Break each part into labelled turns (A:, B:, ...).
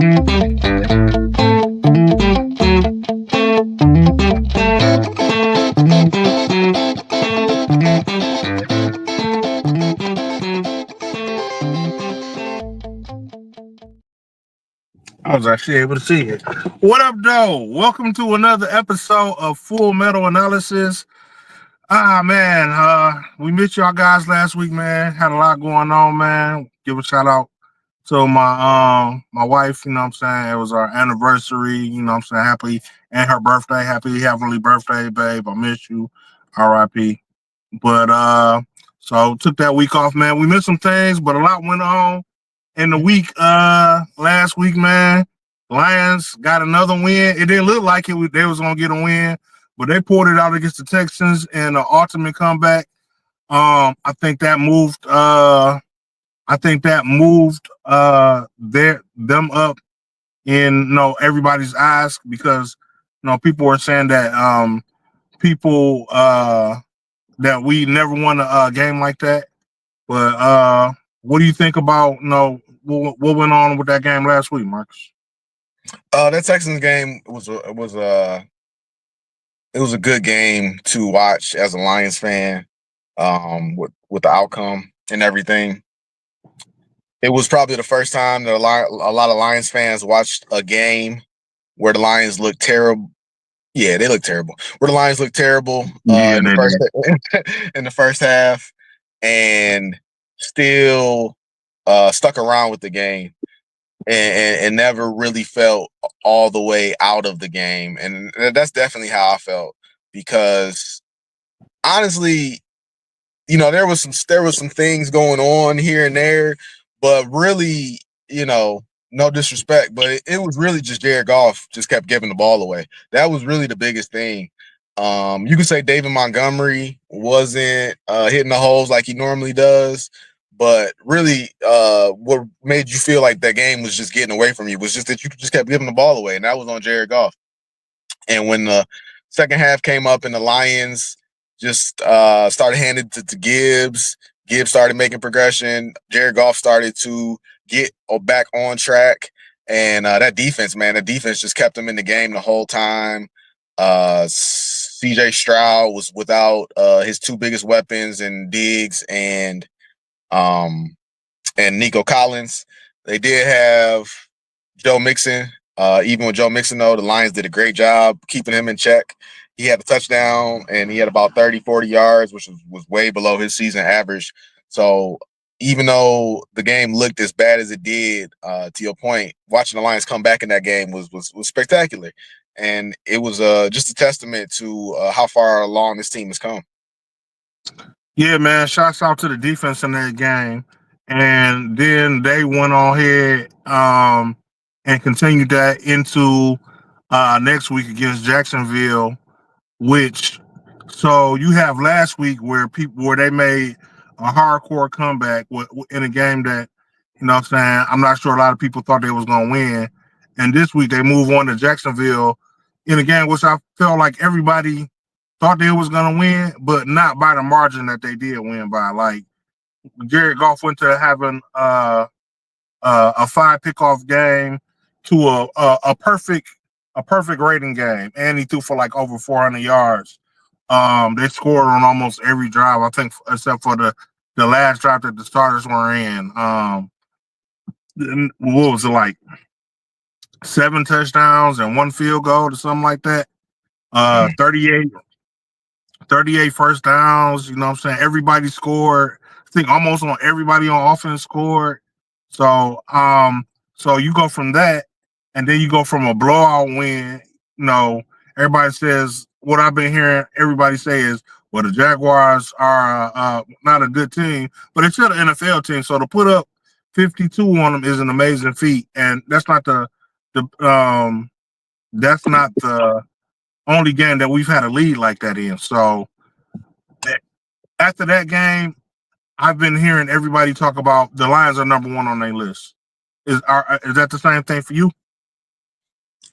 A: I was actually able to see it. What up, though? Welcome to another episode of Full Metal Analysis. Man, we missed y'all guys last week, man. Had a lot going on, man. Give a shout out to my wife, you know what I'm saying? It was our anniversary, you know what I'm saying? Happy and her birthday. Happy heavenly birthday, babe. I miss you. R.I.P. But so took that week off, man. We missed some things, but a lot went on in the week last week, man. Lions got another win. It didn't look like they was gonna get a win, but they pulled it out against the Texans in an ultimate comeback. I think that moved them up in everybody's eyes, because people were saying that people that we never won a game like that. But what do you think about what went on with that game last week, Marcus?
B: That Texans game was a good game to watch as a Lions fan. With the outcome and everything, it was probably the first time that a lot of Lions fans watched a game where the Lions looked terrible. Yeah, they looked terrible. Where the Lions looked terrible in the first half, and still stuck around with the game. And never really felt all the way out of the game. And that's definitely how I felt, because honestly, there was some things going on here and there, but really, no disrespect, but it was really just Jared Goff just kept giving the ball away. That was really the biggest thing. You could say David Montgomery wasn't hitting the holes like he normally does. But really, what made you feel like that game was just getting away from you was just that you just kept giving the ball away, and that was on Jared Goff. And when the second half came up and the Lions just started handing it to Gibbs started making progression, Jared Goff started to get back on track, and that defense just kept him in the game the whole time. C.J. Stroud was without his two biggest weapons, in Diggs and Nico Collins. They did have Joe Mixon. Even with Joe Mixon, though, the Lions did a great job keeping him in check. He had a touchdown, and he had about 30, 40 yards, which was way below his season average. So even though the game looked as bad as it did, to your point, watching the Lions come back in that game was spectacular. And it was just a testament to how far along this team has come.
A: Yeah, man. Shouts out to the defense in that game. And then they went on ahead and continued that into next week against Jacksonville, so you have last week where they made a hardcore comeback in a game that, I'm saying, I'm not sure a lot of people thought they was going to win. And this week they move on to Jacksonville in a game which I felt like everybody thought they was going to win, but not by the margin that they did win by. Like, Jared Goff went to having a 5 pickoff game to a perfect rating game, and he threw for like over 400 yards. They scored on almost every drive, I think, except for the last drive that the starters were in. What was it, like 7 touchdowns and 1 field goal or something like that? 38 first downs. You know what I'm saying? Everybody scored. I think almost on everybody on offense scored. So you go from that, and then you go from a blowout win. Everybody says, what I've been hearing everybody say is, well, the Jaguars are not a good team, but it's still an NFL team. So to put up 52 on them is an amazing feat, and that's not the only game that we've had a lead like that in. So after that game, I've been hearing everybody talk about the Lions are number 1 on their list. Is that the same thing for you?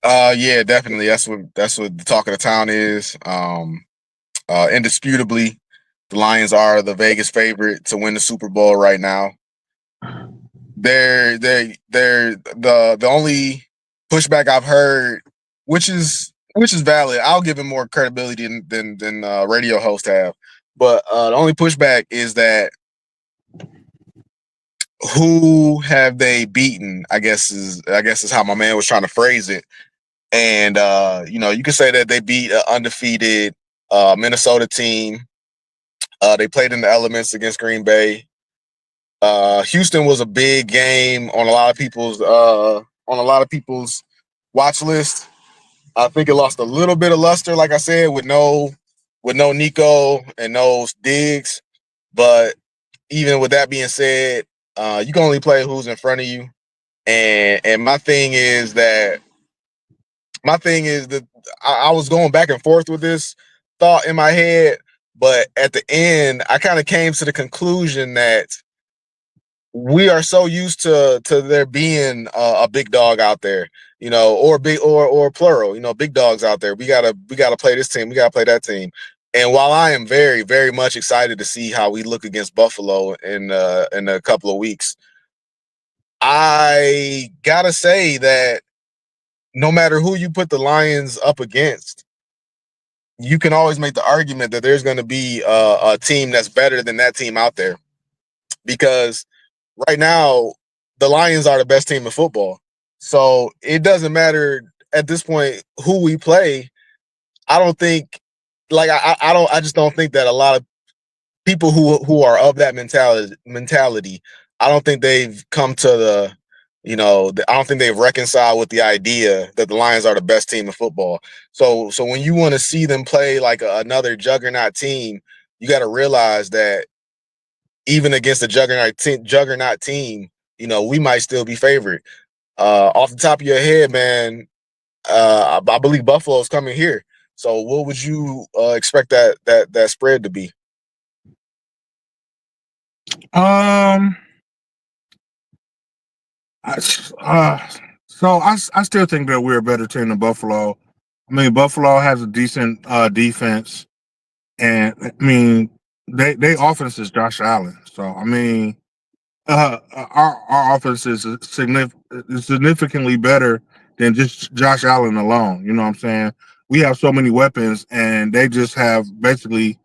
B: Yeah, definitely. That's what the talk of the town is. Indisputably, the Lions are the Vegas favorite to win the Super Bowl right now. they're the only pushback I've heard, which is valid. I'll give him more credibility than radio hosts have. But the only pushback is that who have they beaten? I guess is how my man was trying to phrase it. And you could say that they beat an undefeated Minnesota team. They played in the elements against Green Bay. Houston was a big game on a lot of people's watch list. I think it lost a little bit of luster, like I said, with no Nico and no Diggs. But even with that being said, you can only play who's in front of you. And my thing is that I was going back and forth with this thought in my head, but at the end, I kind of came to the conclusion that we are so used to there being a big dog out there, or big or plural, big dogs out there. We gotta play this team. We gotta play that team. And while I am very, very much excited to see how we look against Buffalo in a couple of weeks, I gotta say that no matter who you put the Lions up against, you can always make the argument that there's going to be a team that's better than that team out there, because right now the Lions are the best team in football. So it doesn't matter at this point who we play. I don't think, like I just don't think that a lot of people who are of that mentality, I don't think they've come to I don't think they've reconciled with the idea that the Lions are the best team in football. So when you want to see them play like another juggernaut team, you got to realize that even against a juggernaut team, we might still be favored. Off the top of your head, man, I believe Buffalo's coming here. So what would you expect that spread to be?
A: Um, I, so I still think that we're a better team than Buffalo. I mean, Buffalo has a decent defense, and I mean, they offense is Josh Allen. So I mean, our offense is significantly better than just Josh Allen alone. You know what I'm saying? We have so many weapons, and they just have basically.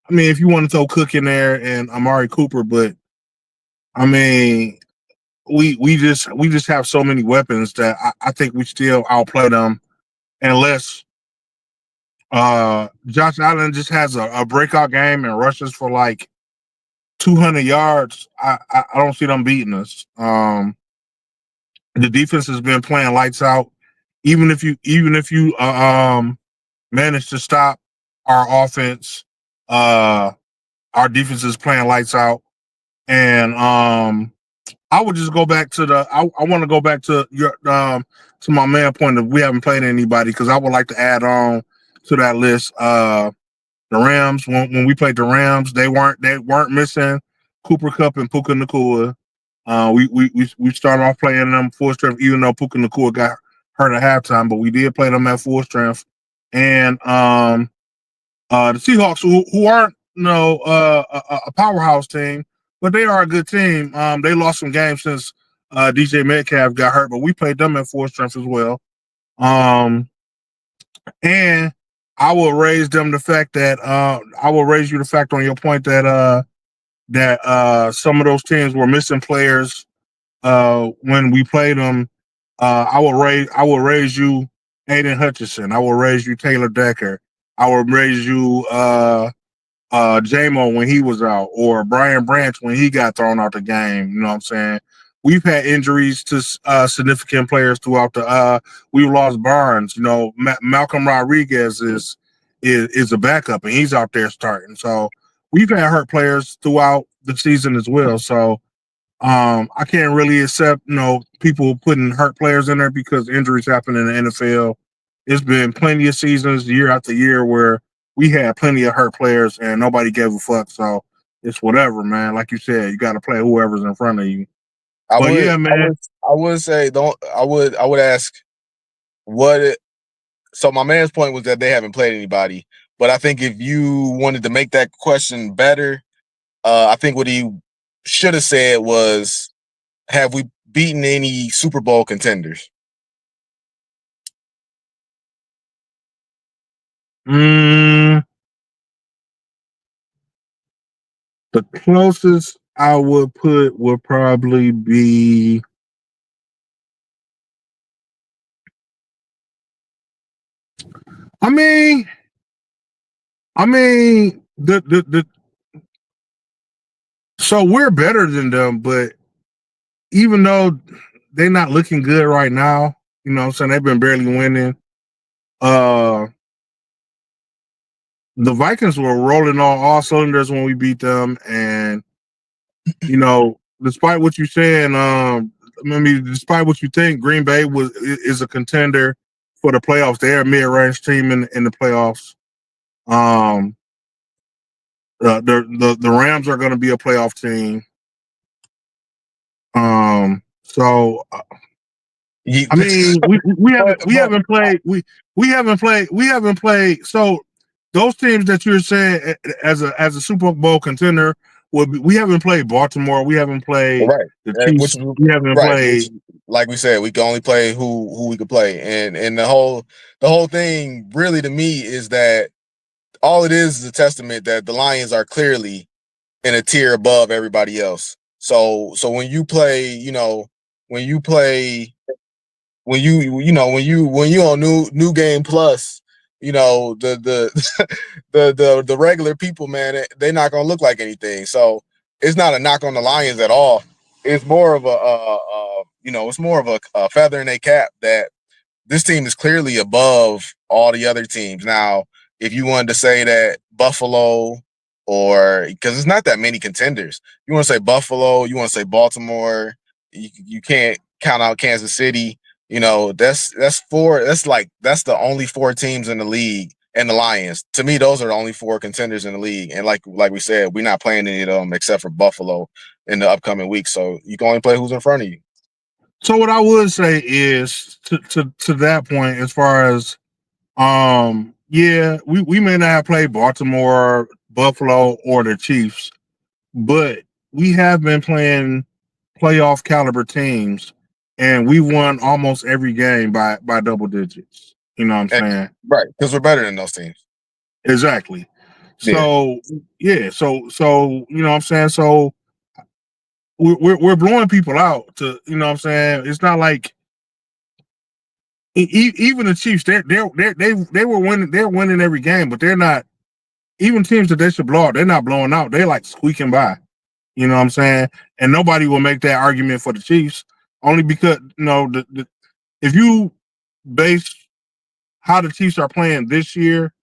A: I mean, if you want to throw Cook in there and Amari Cooper, but I mean, we just have so many weapons that I think we still outplay them unless Josh Allen just has a breakout game and rushes for like 200 yards. I don't see them beating us. The defense has been playing lights out. Even if you manage to stop our offense, uh, our defense is playing lights out. And I would just go back to I want to go back to your to my man point of we haven't played anybody, because I would like to add on to that list. The Rams, when we played the Rams, they weren't missing Cooper Cup and Puka Nacua. We started off playing them full strength, even though Puka Nacua got hurt at halftime, but we did play them at full strength. And the Seahawks, who aren't a powerhouse team, but they are a good team. They lost some games since DJ Metcalf got hurt, but we played them at full strength as well. Um, and I will raise them the fact that I will raise you the fact on your point that some of those teams were missing players when we played them. I will raise you Aiden Hutchinson. I will raise you Taylor Decker. I will raise you JMO when he was out, or Brian Branch when he got thrown out the game. You know what I'm saying? We've had injuries to significant players throughout the. We've lost Barnes. Malcolm Rodriguez is a backup, and he's out there starting. So we've had hurt players throughout the season as well. So I can't really accept people putting hurt players in there, because injuries happen in the NFL. It's been plenty of seasons year after year where we had plenty of hurt players and nobody gave a fuck. So it's whatever, man. Like you said, you got to play whoever's in front of you.
B: I
A: But
B: would,
A: yeah,
B: I
A: man.
B: would, I would say don't. I would ask what. So my man's point was that they haven't played anybody, but I think if you wanted to make that question better, I think what he should have said was have we beaten any Super Bowl contenders?
A: The closest I would put would probably be. I mean, the so we're better than them, but even though they're not looking good right now, you know what I'm saying, they've been barely winning. Uh the Vikings were rolling on all cylinders when we beat them, and you know, despite what you're saying, despite what you think, Green Bay is a contender for the playoffs. They're a mid-range team in the playoffs. Um, the Rams are going to be a playoff team. So I mean, we haven't played. So those teams that you're saying as a Super Bowl contender, we haven't played Baltimore. We haven't played
B: Right.
A: the Chiefs. We haven't played.
B: Which, like we said, we can only play who we could play, and the whole thing really to me is that all it is a testament that the Lions are clearly in a tier above everybody else. So when you play, when you play when you on new game plus, the the regular people, man, they're not gonna look like anything. So it's not a knock on the Lions at all. It's more of it's more of a feather in their cap that this team is clearly above all the other teams. Now, if you wanted to say that Buffalo, or because it's not that many contenders, you want to say Buffalo, you want to say Baltimore, you can't count out Kansas City. That's four. That's the only four teams in the league, and the Lions. To me, those are the only four contenders in the league. And like we said, we're not playing any of them except for Buffalo in the upcoming week. So you can only play who's in front of you.
A: So what I would say is to that point, as far as yeah, we may not have played Baltimore, Buffalo, or the Chiefs, but we have been playing playoff caliber teams, and we won almost every game by double digits. You know what I'm
B: And,
A: saying?
B: right, because we're better than those teams.
A: Exactly.
B: Yeah.
A: So yeah, so you know what I'm saying. So we're blowing people out. To you know what I'm saying. It's not like even the Chiefs. They were winning. They're winning every game, but they're not. Even teams that they should blow out, they're not blowing out. They're like squeaking by. You know what I'm saying? And nobody will make that argument for the Chiefs, only because if you base how the Chiefs are playing this year,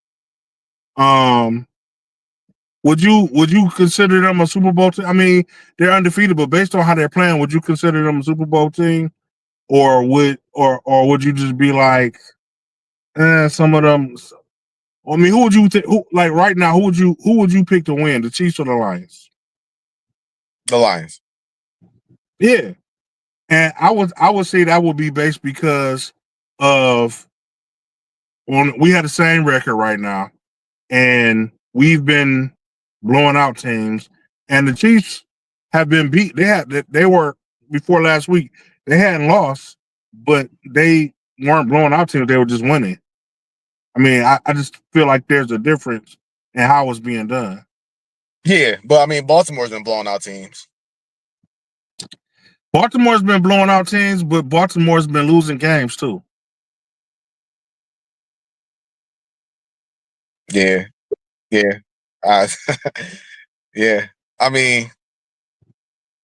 A: um, would you consider them a Super Bowl team? I mean, they're undefeated, but based on how they're playing, would you consider them a Super Bowl team, or would you just be like, some of them? I mean, who would you who like right now? Who would you pick to win, the Chiefs or the Lions?
B: The Lions.
A: Yeah, and I would say that would be based because of when we had the same record right now, and we've been blowing out teams, and the Chiefs have been beat. They were before last week. They hadn't lost, but they weren't blowing out teams. They were just winning. I mean, I just feel like there's a difference in how it's being done.
B: Yeah, but I mean, Baltimore's been blowing out teams.
A: Baltimore's been blowing out teams, but Baltimore's been losing games too.
B: Yeah, yeah, yeah. I mean,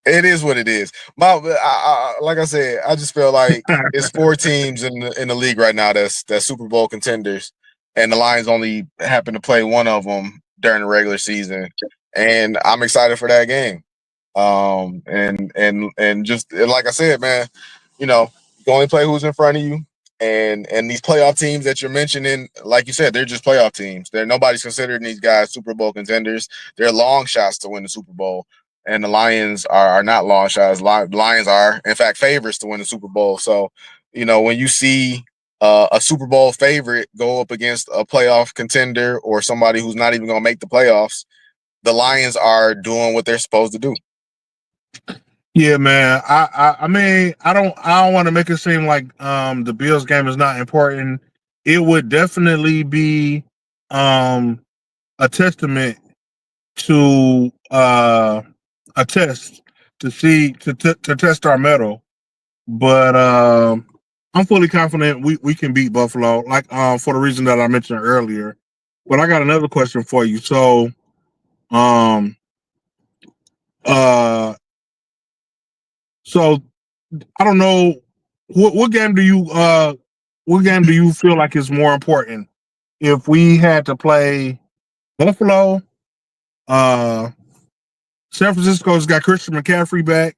B: it is what it is. Like I said, I just feel like it's four teams in the league right now that's Super Bowl contenders, and the Lions only happen to play one of them during the regular season, and I'm excited for that game. And just like I said, man, you can only play who's in front of you, and these playoff teams that you're mentioning, like you said, they're just playoff teams. Nobody's considering these guys Super Bowl contenders. They're long shots to win the Super Bowl, and the Lions are not long shots. Lions are, in fact, favorites to win the Super Bowl. So, when you see a Super Bowl favorite go up against a playoff contender or somebody who's not even going to make the playoffs, the Lions are doing what they're supposed to do.
A: Yeah, man. I mean, I don't want to make it seem like the Bills game is not important. It would definitely be um a testament to a test to see to test our metal. But I'm fully confident we can beat Buffalo, like for the reason that I mentioned earlier. But I got another question for you. So um uh so I don't know what game do you feel like is more important if we had to play Buffalo, uh San Francisco's got Christian McCaffrey back,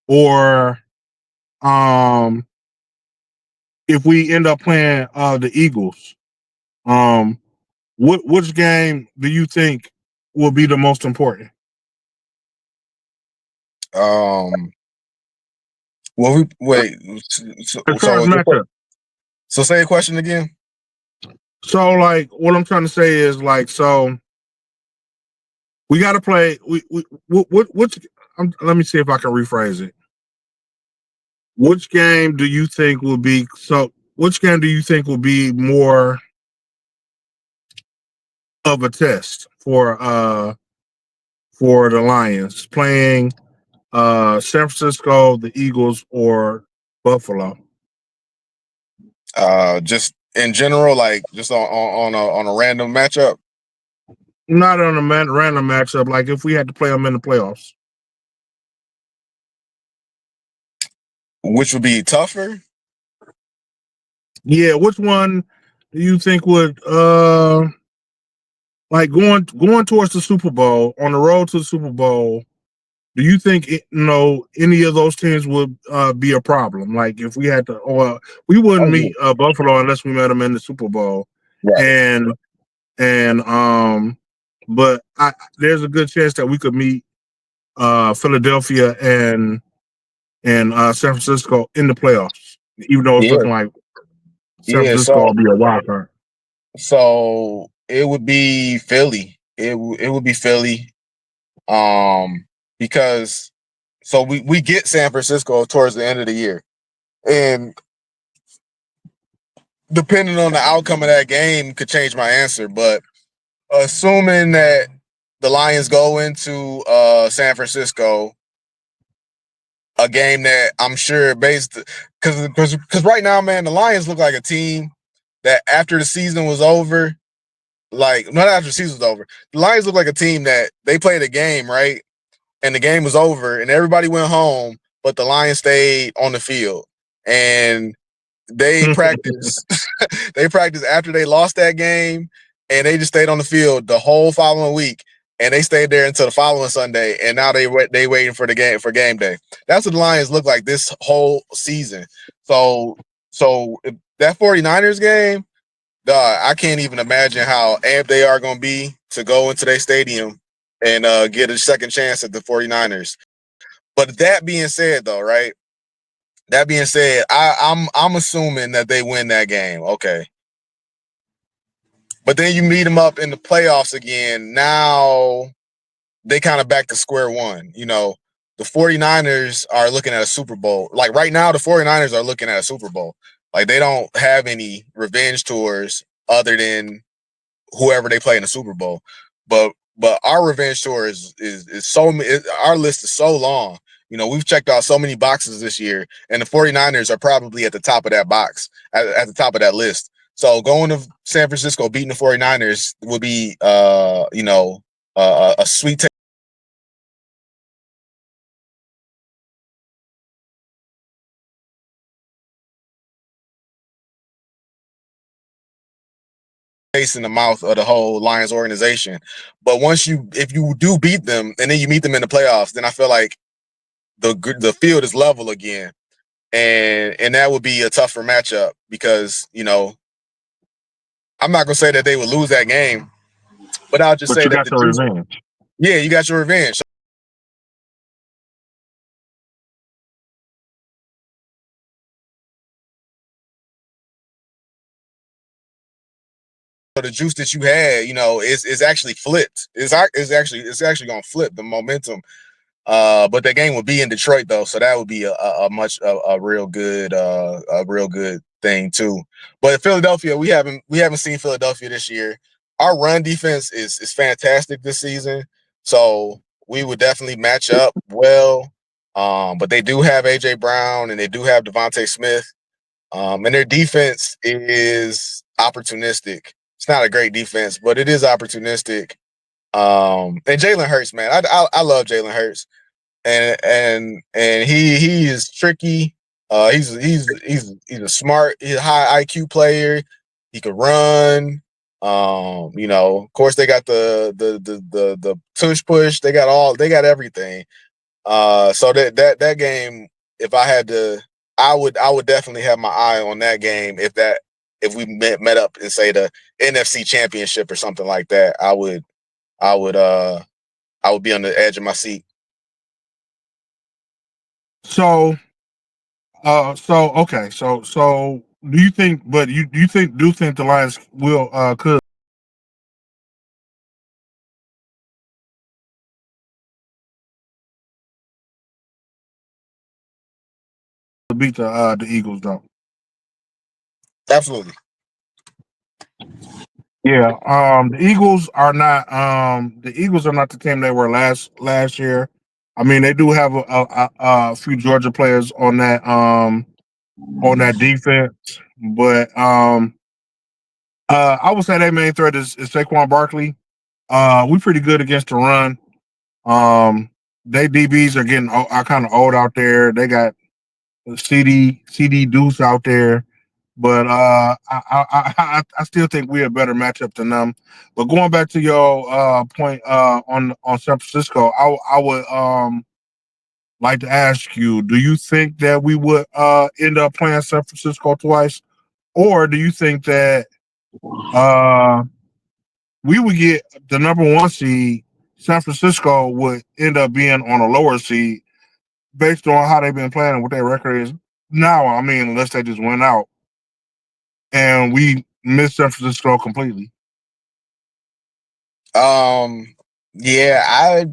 A: or um if we end up playing the Eagles. Which game do you think will be the most important?
B: Um, well, we wait. So,
A: As far as
B: so,
A: matchup.
B: so say a question again.
A: So like what I'm trying to say is like so we got to play. Which let me see if I can rephrase it. Which game do you think will be so? Which game do you think will be more of a test for the Lions playing San Francisco, the Eagles, or Buffalo?
B: Just in general, like just on a random matchup,
A: Not on a random matchup. Like if we had to play them in the playoffs.
B: which would be tougher.
A: Yeah, which one do you think would like going towards the Super Bowl on the road to the Super Bowl? Do you think any of those teams would be a problem? Like if we had to, or we wouldn't
B: Oh
A: meet
B: yeah,
A: Buffalo unless we met them in the Super Bowl,
B: right.
A: and and but there's a good chance that we could meet Philadelphia and San Francisco in the playoffs, even though it's
B: Yeah,
A: looking like San
B: yeah.
A: Francisco
B: So
A: will be a wild card.
B: so it would be Philly. It would be Philly. Um, because so we get San Francisco towards the end of the year, and depending on the outcome of that game could change my answer. But assuming that the Lions go into San Francisco, a game that I'm sure based because right now, man, the Lions look like a team that after the season was over, like not after the season was over, the Lions look like a team that they played a game, right? And the game was over and everybody went home, but the Lions stayed on the field. And they practiced they practiced after they lost that game, and they just stayed on the field the whole following week, and they stayed there until the following Sunday, and now they waiting for the game for game day. That's what the Lions look like this whole season. So if that 49ers game, dog, I can't even imagine how amped they are going to be to go into their stadium and get a second chance at the 49ers. But that being said, though, right? That being said, I'm assuming that they win that game. Okay. But then you meet them up in the playoffs again. Now they kind of back to square one. The 49ers are looking at a Super Bowl. Like right now, the 49ers are looking at a Super Bowl. Like they don't have any revenge tours other than whoever they play in the Super Bowl. But our revenge tour is so our list is so long. We've checked out so many boxes this year, and the 49ers are probably at the top of that box, at the top of that list. So going to San Francisco, beating the 49ers would be a sweet taste in the mouth of the whole Lions organization. But if you do beat them and then you meet them in the playoffs, then I feel like the field is level again. And that would be a tougher matchup because I'm not gonna say that they would lose that game, but I'll just
A: But
B: say
A: you
B: that
A: got
B: the
A: your
B: juice.
A: revenge.
B: Yeah, you got your revenge. So the juice that you had, is actually flipped. It's actually gonna flip the momentum. But the game would be in Detroit though, so that would be a real good thing too. But Philadelphia, we haven't seen Philadelphia this year. Our run defense is fantastic this season, so we would definitely match up well. But they do have AJ Brown and they do have Devontae Smith. And their defense is opportunistic. It's not a great defense, but it is opportunistic. And Jalen Hurts, man, I love Jalen Hurts, and he is tricky. He's a smart, he's a high IQ player. He could run. Of course they got the tush push. They got everything. So that game, if I had to, I would definitely have my eye on that game. If we met up in say the NFC Championship or something like that, I would I would be on the edge of my seat.
A: So, so do you think? But you do you think the Lions will could beat the Eagles though?
B: Absolutely.
A: Yeah. The Eagles are not the team they were last year. I mean, they do have a few Georgia players on that defense, but I would say their main threat is Saquon Barkley. We pretty good against the run. They DBs are kind of old out there. They got CD Deuce out there, but I still think we're a better matchup than them. But going back to your point on San Francisco, I would like to ask you: do you think that we would end up playing San Francisco twice, or do you think that uh, we would get the number one seed? San Francisco would end up being on a lower seed based on how they've been playing and what their record is now. I mean, unless they just went out and we missed San Francisco completely.
B: Um, yeah, I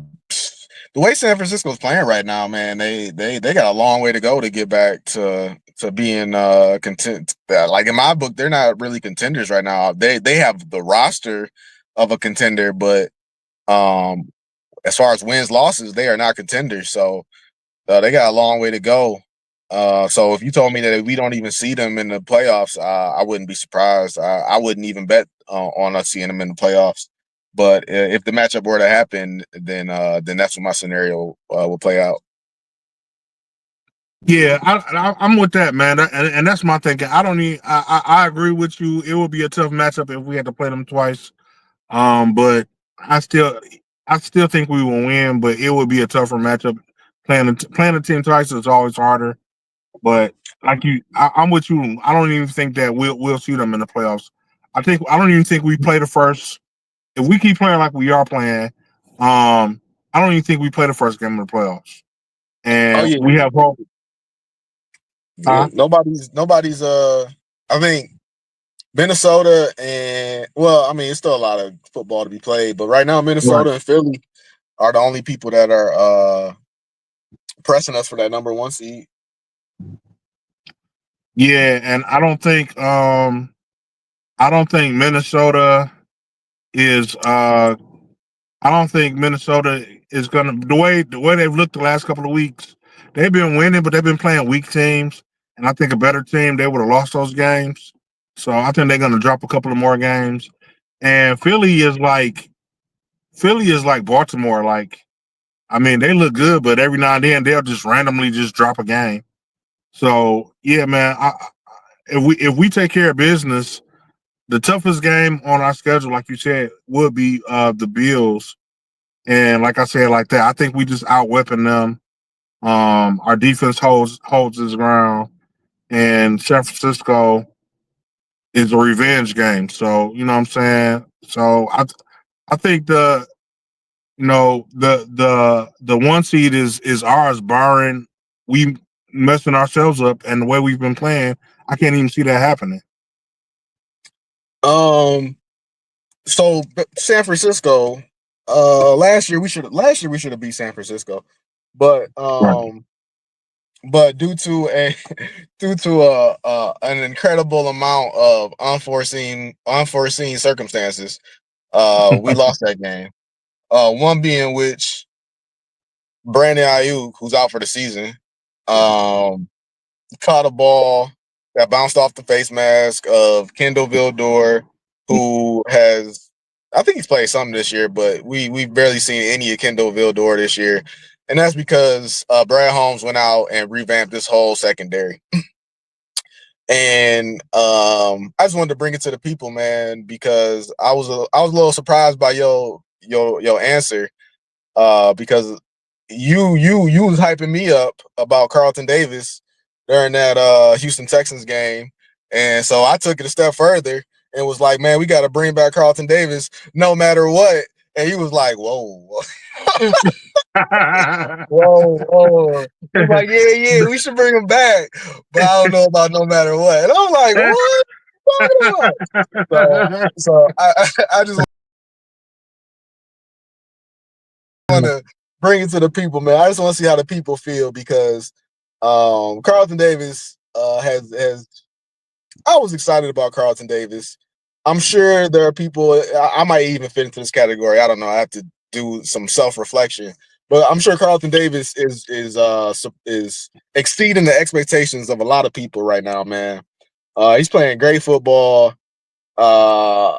B: the way San Francisco's playing right now, man, they got a long way to go to get back to being content. Like in my book, they're not really contenders right now. They have the roster of a contender, but um, as far as wins losses, they are not contenders. So they got a long way to go. So if you told me that we don't even see them in the playoffs, I wouldn't be surprised. I wouldn't even bet on us seeing them in the playoffs. But if the matchup were to happen, then that's what my scenario will play out.
A: Yeah, I'm with that, man, and that's my thinking. I don't need. I agree with you. It would be a tough matchup if we had to play them twice. But I still I still think we will win, but it would be a tougher matchup. Playing the team twice is always harder. But I'm with you. I don't even think that we'll see them in the playoffs. I don't even think we play the first. If we keep playing like we are playing, I don't even think we play the first game of the playoffs.
B: Oh
A: And
B: yeah,
A: we have hope.
B: yeah.
A: Huh?
B: Nobody's. I think Minnesota and well, I mean, it's still a lot of football to be played, but right now
A: Right.
B: Minnesota and Philly are the only people that are pressing us for that number one seed.
A: Yeah, and I don't think Minnesota is I don't think Minnesota is gonna the way they've looked the last couple of weeks. They've been winning, but they've been playing weak teams. And I think a better team they would have lost those games. So I think they're gonna drop a couple of more games. And Philly is like Baltimore. Like I mean, they look good, but every now and then they'll just randomly just drop a game. So yeah, man. If we take care of business, the toughest game on our schedule, like you said, would be the Bills. And like I said, like that, I think we just out weapon them. Our defense holds its ground, and San Francisco is a revenge game. So you know what I'm saying. So I think the one seed is ours, barring we messing ourselves up, and the way we've been playing, I can't even see that happening.
B: Um, so San Francisco, last year we should have beat San Francisco. But
A: Right.
B: but due to a due to an incredible amount of unforeseen circumstances, we lost that game. One being which Brandon Ayuk, who's out for the season, um, caught a ball that bounced off the face mask of Kendall Vildor, who has, I think he's played something this year, but we've barely seen any of Kendall Vildor this year, and that's because Brad Holmes went out and revamped this whole secondary. And I just wanted to bring it to the people, man, because I was a little surprised by your answer, because you was hyping me up about Carlton Davis during that Houston Texans game, and so I took it a step further and was like, man, we got to bring back Carlton Davis no matter what. And he was like, whoa, whoa. He's like, yeah, we should bring him back, but I don't know about no matter what. And I'm like, what? So I just want to bring it to the people, man. I just want to see how the people feel because Carlton Davis has. I was excited about Carlton Davis. I'm sure there are people. I might even fit into this category. I don't know. I have to do some self reflection, but I'm sure Carlton Davis is exceeding the expectations of a lot of people right now, man. He's playing great football. Uh,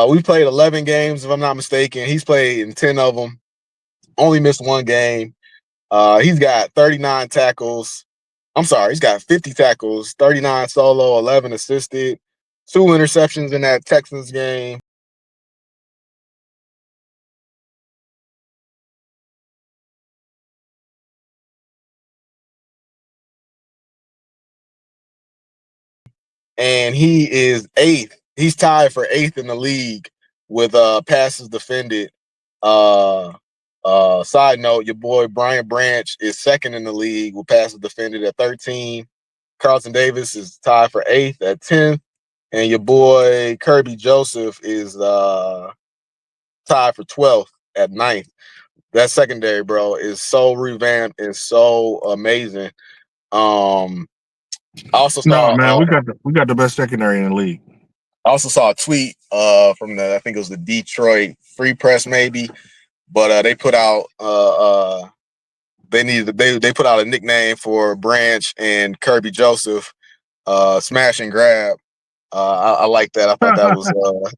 B: we played 11 games, if I'm not mistaken. He's played in 10 of them. Only missed one game. He's got 39 tackles. I'm sorry, he's got 50 tackles, 39 solo, 11 assisted, 2 interceptions in that Texans game. And he is eighth. He's tied for eighth in the league with passes defended. Uh Side note, your boy Brian Branch is second in the league with passes defended at 13. Carlton Davis is tied for eighth at 10th. And your boy Kirby Joseph is tied for 12th at 9th. That secondary, bro, is so revamped and so amazing. I also
A: No,
B: saw
A: man, we got the best secondary in the league.
B: I also saw a tweet from I think it was the Detroit Free Press maybe, but they put out they put out a nickname for Branch and Kirby Joseph, smash and grab. I like that. I thought that was I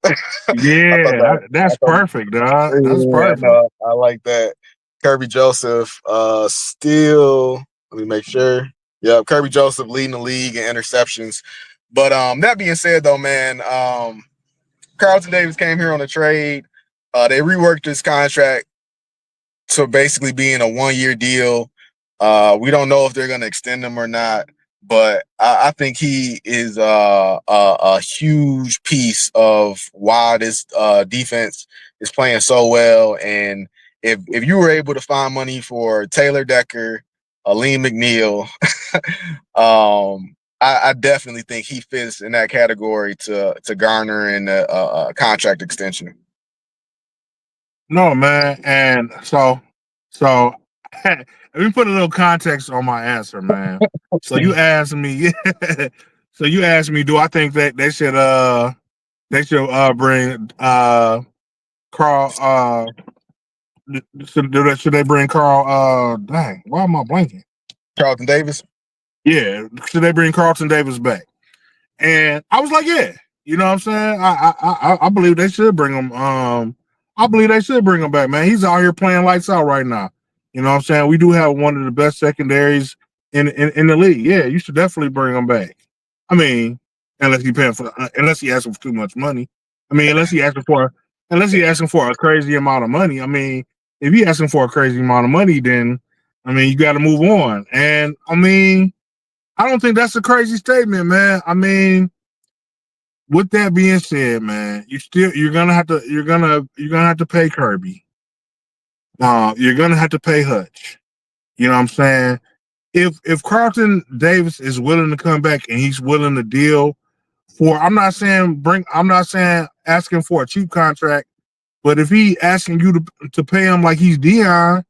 B: thought
A: Yeah,
B: that I
A: that's
B: thought
A: perfect, dog. That's
B: yeah,
A: perfect.
B: no, I like that. Kirby Joseph still, let me make sure. Yeah, Kirby Joseph leading the league in interceptions. But that being said though, man, Carlton Davis came here on a trade. They reworked his contract to basically being a 1 year deal. We don't know if they're going to extend him or not, but I think he is a huge piece of why this defense is playing so well. And if you were able to find money for Taylor Decker, Aleem McNeil, I definitely think he fits in that category to garner in a contract extension.
A: No, man, and so let me put a little context on my answer, man. So you asked me, so you asked me, do I think that they should bring Carl should they bring Carl dang, why am I blanking?
B: Carlton Davis.
A: Yeah, should they bring Carlton Davis back? And I was like, yeah, you know what I'm saying? I believe they should bring him. I believe they should bring him back, man. He's out here playing lights out right now. You know what I'm saying? We do have one of the best secondaries in the league. Yeah, you should definitely bring him back. I mean, unless he asking for too much money. I mean, unless he asking for a crazy amount of money. I mean, if he asking for a crazy amount of money, then I mean, you got to move on. And I mean, I don't think that's a crazy statement, man. I mean, with that being said, man, you're gonna have to pay Kirby. You're gonna have to pay Hutch. You know what I'm saying? If Carlton Davis is willing to come back and he's willing to deal for, I'm not saying asking for a cheap contract, but if he asking you to pay him like he's Dion,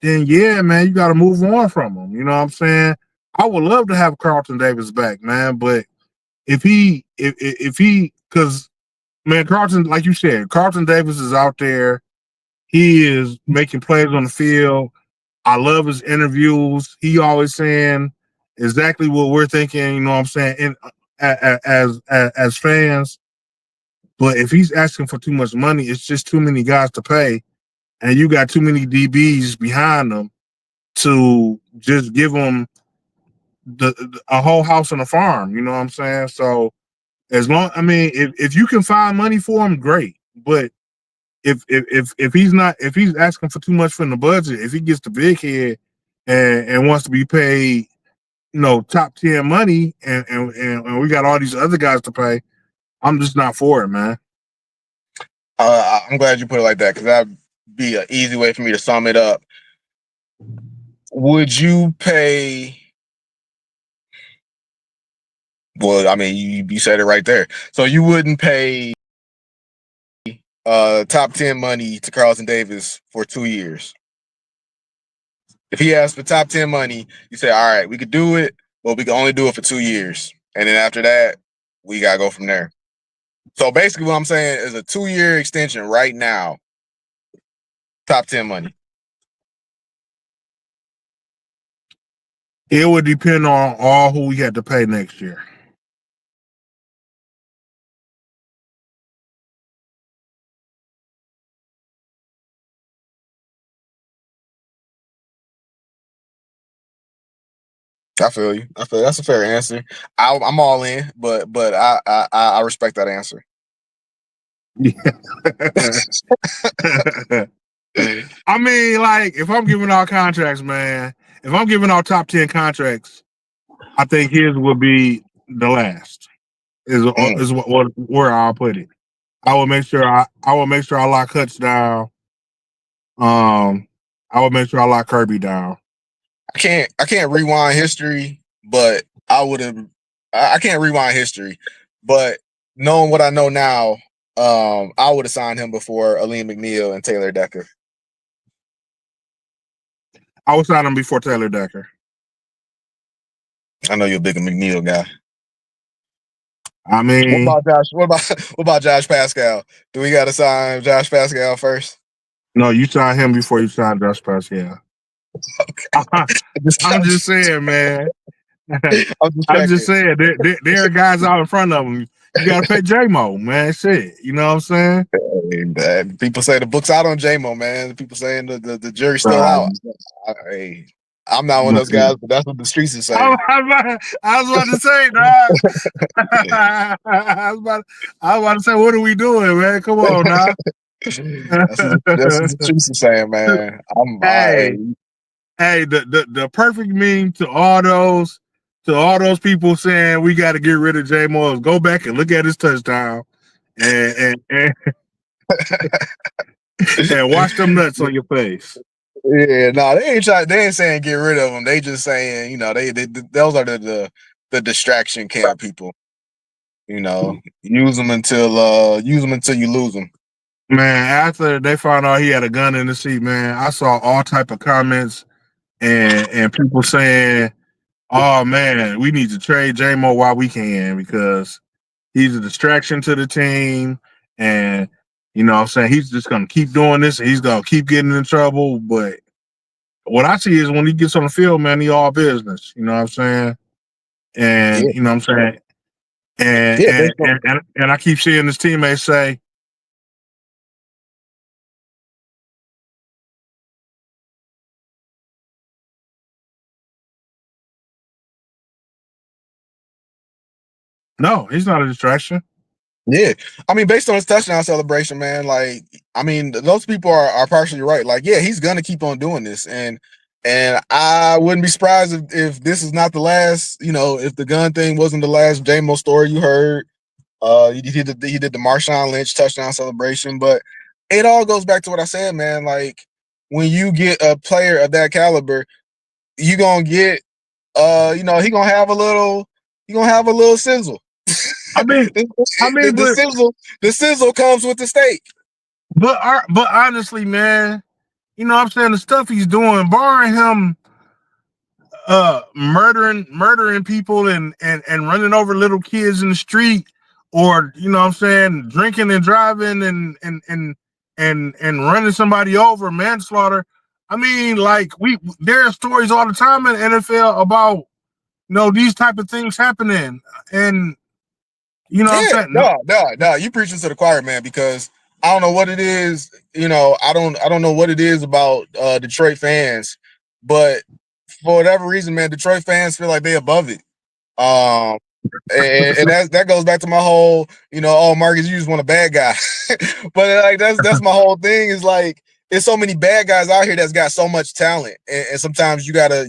A: then yeah, man, you got to move on from him. You know what I'm saying? I would love to have Carlton Davis back, man, but if he, because man, Carlton, like you said, Carlton Davis is out there. He is making plays on the field. I love his interviews. He always saying exactly what we're thinking. You know what I'm saying? And as fans, but if he's asking for too much money, it's just too many guys to pay, and you got too many DBs behind them to just give them a whole house and a farm. You know what I'm saying? So as long, I mean, if you can find money for him, great. But if he's not, if he's asking for too much from the budget, if he gets the big head and wants to be paid, top 10 money, and we got all these other guys to pay, I'm just not for it, man.
B: I'm glad you put it like that because that'd be an easy way for me to sum it up. Would you pay? Well, I mean, you said it right there. So you wouldn't pay top 10 money to Carlton Davis for 2 years. If he asked for top 10 money, you say, all right, we could do it, but we can only do it for 2 years. And then after that, we got to go from there. So basically what I'm saying is a 2-year extension right now, top 10 money.
A: It would depend on all who we had to pay next year.
B: I feel you. I feel that's a fair answer. I'm all in, but I respect that answer.
A: Yeah. I mean, like, if I'm giving out contracts, man, if I'm giving out top 10 contracts, I think his will be the last. Is where I'll put it. I will make sure I lock Hutch down. I will make sure I lock Kirby down.
B: I can't rewind history, but I can't rewind history, but knowing what I know now, I would have signed him before Aleem McNeil and Taylor Decker.
A: I would sign him before Taylor Decker.
B: I know you're a big McNeil guy.
A: I mean,
B: what about Josh Pascal? Do we got to sign Josh Pascal first?
A: No, you sign him before you sign Josh Pascal. Okay. I'm just saying, man. I'm just saying, there are guys out in front of him. You got to pay J-Mo, man. Shit. You know what I'm saying?
B: People say the book's out on J-Mo, man. People saying the jury's still out. I'm not one of those guys, but that's what the streets are saying.
A: I was about to say, dog. I was about to say, what are we doing, man? Come on, now.
B: That's what the streets are saying, man.
A: Hey, the perfect meme to all those people saying we got to get rid of J-Mo is go back and look at his touchdown and and wash them nuts on your face.
B: Yeah, no, they ain't saying get rid of them. They just saying, they those are the distraction camp people. Use them until you lose them.
A: Man, after they found out he had a gun in the seat, man, I saw all type of comments and people saying, "Oh man, we need to trade J-Mo while we can because he's a distraction to the team, and I'm saying he's just gonna keep doing this and he's gonna keep getting in trouble." But what I see is when he gets on the field, man, he all business. You know what I'm saying? And
B: yeah.
A: you know what I'm saying? And I keep seeing his teammates say, no, he's not a distraction.
B: Yeah, I mean, based on his touchdown celebration, man, like, I mean, those people are partially right. Like, yeah, he's gonna keep on doing this, and I wouldn't be surprised if this is not the last. If the gun thing wasn't the last J-Mo story you heard. He did the Marshawn Lynch touchdown celebration, but it all goes back to what I said, man. Like, when you get a player of that caliber, you gonna get, he gonna have a little sizzle.
A: I mean,
B: the sizzle comes with the steak.
A: But honestly, man, you know what I'm saying, the stuff he's doing, barring him murdering people and running over little kids in the street, or you know what I'm saying, drinking and driving and running somebody over, manslaughter. I mean, like, there are stories all the time in the NFL about, you know, these type of things happening. And you know what I'm
B: Yeah,
A: saying?
B: no, you preaching to the choir, man, because I don't know what it is, you know, I don't know what it is about Detroit fans, but for whatever reason, man, Detroit fans feel like they above it. Um and that goes back to my whole, you know, oh, Marcus, you just want a bad guy. But like that's my whole thing, is like, there's so many bad guys out here that's got so much talent, and sometimes you gotta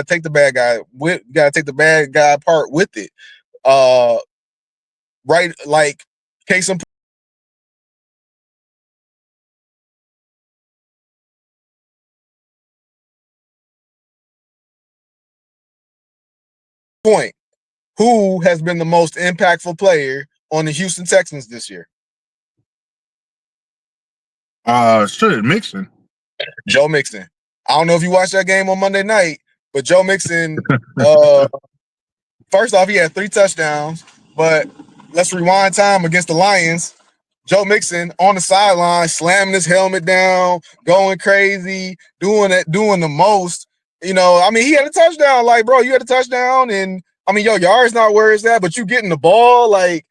B: take the bad guy with, you gotta take the bad guy part with it. Uh, right, like, case in point, who has been the most impactful player on the Houston Texans this year?
A: Shit, Mixon.
B: Joe Mixon. I don't know if you watched that game on Monday night, but Joe Mixon, uh, first off, he had 3 touchdowns, but let's rewind time against the Lions. Joe Mixon on the sideline, slamming his helmet down, going crazy, doing the most. You know, I mean, he had a touchdown. Like, bro, you had a touchdown, and I mean, your yard's not where it's at, but you getting the ball, like,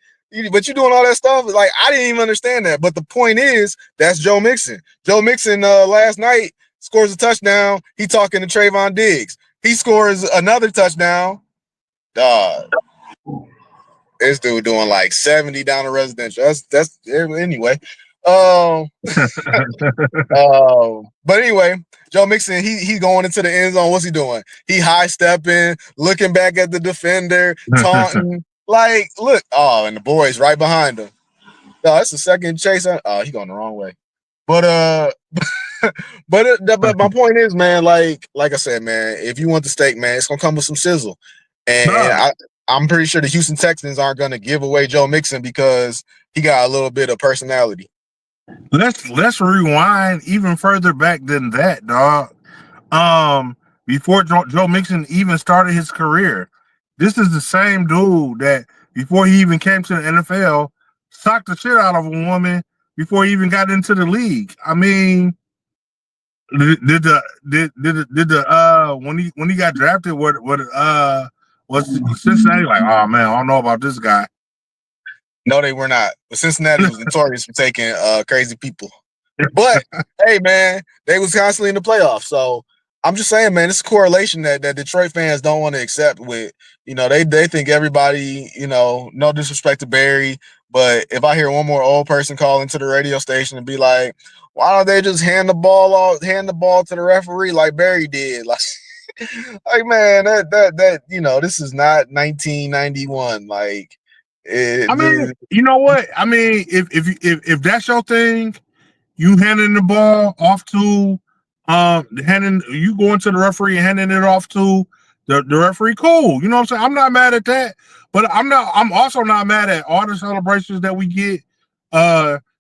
B: but you doing all that stuff. Like, I didn't even understand that. But the point is, that's Joe Mixon. Joe Mixon last night scores a touchdown. He talking to Trayvon Diggs. He scores another touchdown. Dog, this dude doing like 70 down the residential. That's anyway. Um, but anyway, Joe Mixon, he going into the end zone. What's he doing? He high stepping, looking back at the defender, taunting. Like, look, oh, and the boys right behind him. No, that's the second chase. Oh, he going the wrong way. But but my point is, man, like I said, man, if you want the steak, man, it's gonna come with some sizzle. And
A: Nah,
B: I'm pretty sure the Houston Texans aren't gonna give away Joe Mixon because he got a little bit of personality.
A: let's rewind even further back than that, dog. Before Joe Mixon even started his career, this is the same dude that before he even came to the NFL, socked the shit out of a woman before he even got into the league. I mean, did the when he got drafted, what was Cincinnati like? Oh man, I don't know about this guy.
B: No, they were not. But Cincinnati was notorious for taking crazy people. But hey, man, they was constantly in the playoffs. So I'm just saying, man, it's a correlation that Detroit fans don't want to accept. With, you know, they think everybody, you know, no disrespect to Barry, but if I hear one more old person call into the radio station and be like, why don't they just hand the ball to the referee like Barry did? Like man, that you know, this is not 1991. Like,
A: I mean, you know what? I mean, if that's your thing, you handing the ball off to handing you going to the referee and handing it off to the referee, cool. You know what I'm saying? I'm not mad at that, but I'm also not mad at all the celebrations that we get.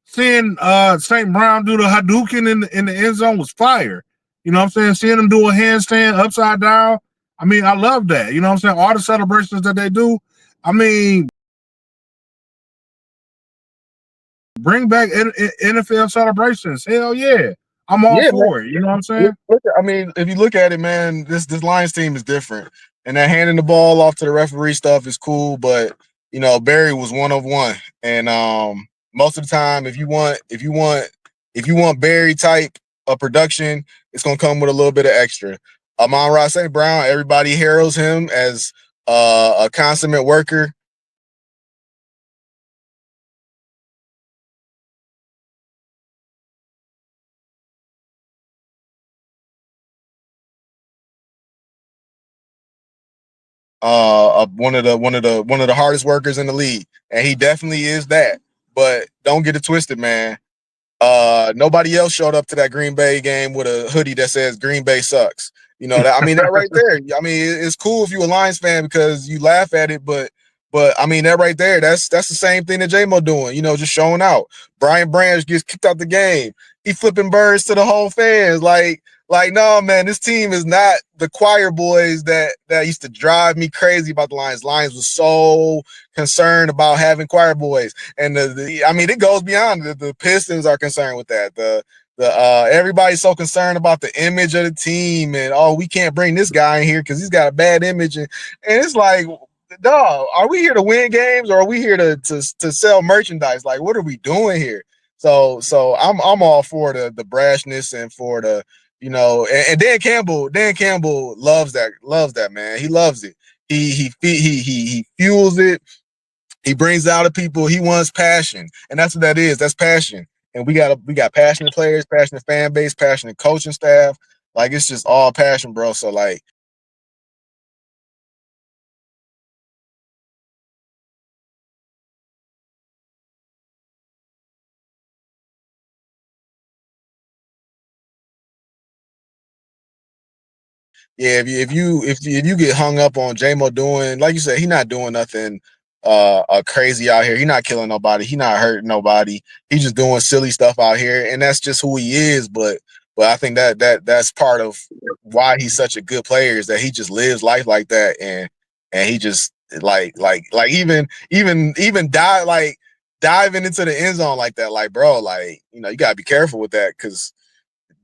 A: Seeing St. Brown do the Hadouken in the end zone was fire. You know what I'm saying? Seeing them do a handstand upside down. I mean, I love that. You know what I'm saying? All the celebrations that they do. I mean, bring back NFL celebrations. Hell yeah. I'm all
B: yeah, man.
A: for it. You know what I'm saying?
B: I mean, if you look at it, man, this Lions team is different, and that handing the ball off to the referee stuff is cool. But you know, Barry was one of one, and most of the time, if you want Barry type of production, it's gonna come with a little bit of extra. Amon-Ra St. Brown, everybody heralds him as a consummate worker. One of the hardest workers in the league, and he definitely is that. But don't get it twisted, man. Nobody else showed up to that Green Bay game with a hoodie that says Green Bay sucks. You know that, I mean, that right there. I mean, it's cool if you're a Lions fan because you laugh at it, but I mean, that right there, that's the same thing that J-Mo doing, you know, just showing out. Brian Branch gets kicked out the game. he flipping birds to the whole fans. Like, no, man, this team is not the choir boys that used to drive me crazy about the Lions. Lions was so concerned about having choir boys, and I mean, it goes beyond the Pistons are concerned with that. The everybody's so concerned about the image of the team, and oh, we can't bring this guy in here because he's got a bad image, and it's like, dog, are we here to win games or are we here to sell merchandise? Like, what are we doing here? So I'm all for the brashness and for the, and Dan Campbell loves that, man. He loves it. He fuels it. He brings out of people. He wants passion, and that's what that is. That's passion. And we got passionate players, passionate fan base, passionate coaching staff. Like, it's just all passion, bro. So like, yeah, if you get hung up on JMO doing, like you said, he not doing nothing crazy out here. He not killing nobody. He not hurting nobody. He just doing silly stuff out here, and that's just who he is. But I think that's part of why he's such a good player, is that he just lives life like that, and he just like even die like diving into the end zone like that. Like, bro, like, you gotta be careful with that, because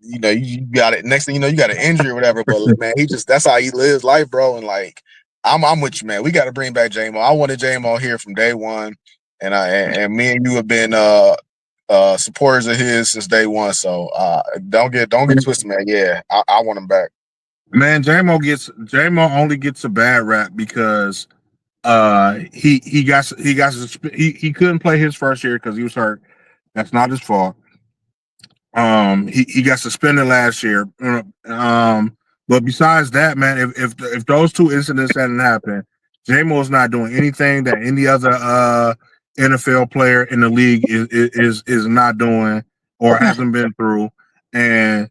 B: you got it. Next thing you know, you got an injury or whatever. But man, that's how he lives life, bro. And like, I'm with you, man. We got to bring back JMO. I wanted JMO here from day one, and me and you have been supporters of his since day one. So don't get twisted, man. Yeah, I want him back.
A: Man, JMO only gets a bad rap because he couldn't play his first year because he was hurt. That's not his fault. He got suspended last year. But besides that, man, if those two incidents hadn't happened, JMO's not doing anything that any other NFL player in the league is not doing or hasn't been through. And